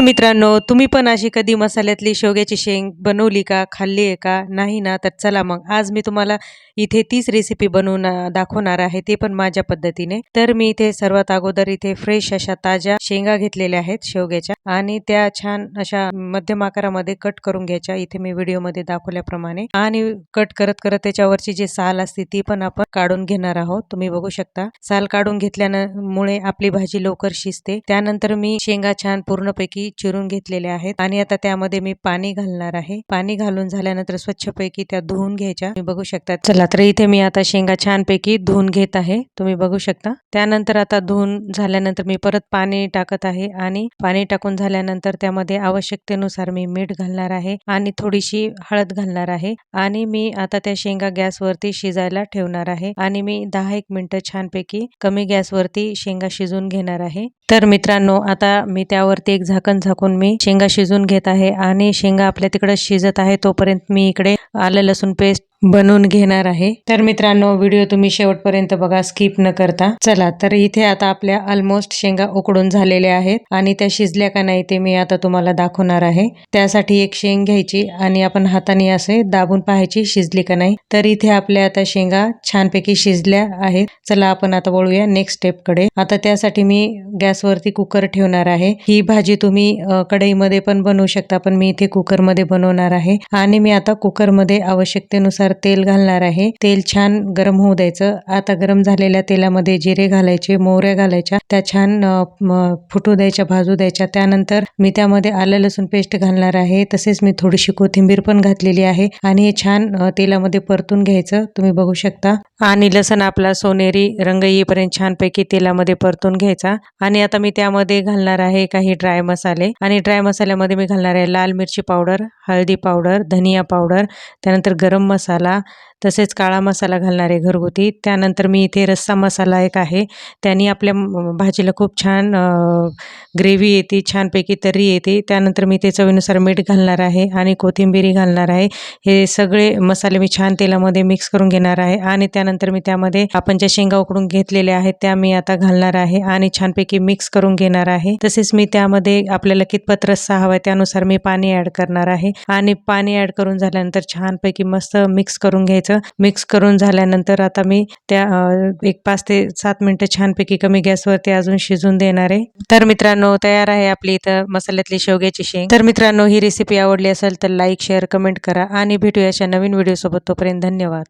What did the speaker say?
तर मित्रांनो, तुम्ही पण अशी कधी मसाल्यातली शेवग्याची शेंग बनवली का? खाल्ली आहे का? नाही ना? तर चला मग आज मी तुम्हाला इथे तीच रेसिपी बनवून दाखवणार आहे, ते पण माझ्या पद्धतीने. तर मी इथे सर्वात अगोदर इथे फ्रेश अशा ताज्या शेंगा घेतलेल्या आहेत शेवग्याच्या आणि त्या छान अशा मध्यम आकारामध्ये कट करून घ्यायच्या, इथे मी व्हिडिओमध्ये दाखवल्याप्रमाणे. आणि कट करत करत त्याच्यावरची जी साल असते ती पण आपण काढून घेणार आहोत. तुम्ही बघू शकता, साल काढून घेतल्यामुळे आपली भाजी लवकर शिजते. त्यानंतर मी शेंगा छान पूर्णपैकी चिरून घेतलेल्या आहेत आणि आता त्यामध्ये मी पाणी घालणार आहे. पाणी घालून झाल्यानंतर स्वच्छपैकी त्या धुवून घ्यायच्या. तुम्ही बघू शकता. चला तर इथे मी आता शेंगा छानपैकी धुवून घेत आहे. तुम्ही बघू शकता. त्यानंतर आता धुवून झाल्यानंतर मी परत पाणी टाकत आहे आणि पाणी टाकून झाल्यानंतर त्यामध्ये आवश्यकतेनुसार मी मीठ घालणार आहे आणि थोडीशी हळद घालणार आहे आणि मी आता त्या शेंगा गॅसवरती शिजायला ठेवणार आहे आणि मी 10-1 मिनिटं छानपैकी कमी गॅसवरती शेंगा शिजून घेणार आहे. तर मित्रांनो, आता मी त्यावरती एक झाकण झाकून मी शेंगा शिजून घेत आहे आणि शेंगा आपल्या तिकडे शिजत आहे तोपर्यंत मी इकडे आलं लसूण पेस्ट बनवून घेणार आहे. तर मित्रांनो, व्हिडिओ तुम्ही शेवटपर्यंत बघा, स्किप न करता. चला तर इथे आता आपल्या ऑलमोस्ट शेंगा उकडून झालेल्या आहेत आणि त्या शिजल्या का नाही ते मी आता तुम्हाला दाखवणार आहे. त्यासाठी एक शेंग घ्यायची आणि आपण हाताने असे दाबून पाहायची शिजली का नाही. तर इथे आपल्या आता शेंगा छानपैकी शिजल्या आहेत. चला आपण आता वळूया नेक्स्ट स्टेप कडे. आता त्यासाठी मी गॅसवरती कुकर ठेवणार आहे. ही भाजी तुम्ही कढईमध्ये पण बनवू शकता, पण मी इथे कुकरमध्ये बनवणार आहे आणि मी आता कुकरमध्ये आवश्यकतेनुसार तेल घालणार आहे. तेल छान गरम होऊ द्यायचं. आता गरम झालेल्या तेलामध्ये जिरे घालायचे, मोहऱ्या घालायच्या, त्या छान फुटू द्यायच्या, भाजू द्यायच्या. त्यानंतर मी त्यामध्ये आलं लसूण पेस्ट घालणार आहे. तसेच मी थोडीशी कोथिंबीर पण घातलेली आहे आणि हे छान तेलामध्ये परतून घ्यायचं. तुम्ही बघू शकता. आणि लसूण आपला सोनेरी रंग येईपर्यंत छानपैकी तेलामध्ये परतून घ्यायचा. आणि आता मी त्यामध्ये घालणार आहे काही ड्राय मसाले आणि ड्राय मसाल्यामध्ये मी घालणार आहे लाल मिरची पावडर, हळदी पावडर, धनिया पावडर, त्यानंतर गरम मसाला, तसेच काळा मसाला घालणार आहे घरगुती. त्यानंतर मी इथे रस्सा मसाला एक आहे, त्याने आपल्या भाजीला खूप छान ग्रेव्ही येते, छानपैकी तर्री येते. त्यानंतर मी ते चवीनुसार मीठ घालणार आहे आणि कोथिंबीर घालणार आहे. हे सगळे मसाले मी छान तेलामध्ये मिक्स करून घेणार आहे आणि त्यानंतर मी त्यामध्ये आपण ज्या शेंगा उकडून घेतलेल्या आहेत त्या मी आता घालणार आहे आणि छानपैकी मिक्स करून घेणार आहे. तसेच मी त्यामध्ये आपल्याला कितपत रस्सा हवा त्यानुसार मी पाणी ऍड करणार आहे आणि पाणी ऍड करून झाल्यानंतर छानपैकी मस्त मिक्स करून घ्यायचं. मिक्स करून झाल्यानंतर आता मी त्या एक 5 ते 7 मिनिटं छानपैकी कमी गॅसवरती अजून शिजून देणार आहे. तर मित्रांनो, तयार आहे आपली इथं मसाल्यातली शेवग्याची शेंग. तर मित्रांनो, ही रेसिपी आवडली असेल तर लाईक, शेअर, कमेंट करा आणि भेटूया अशा नवीन व्हिडिओ सोबत. तोपर्यंत धन्यवाद.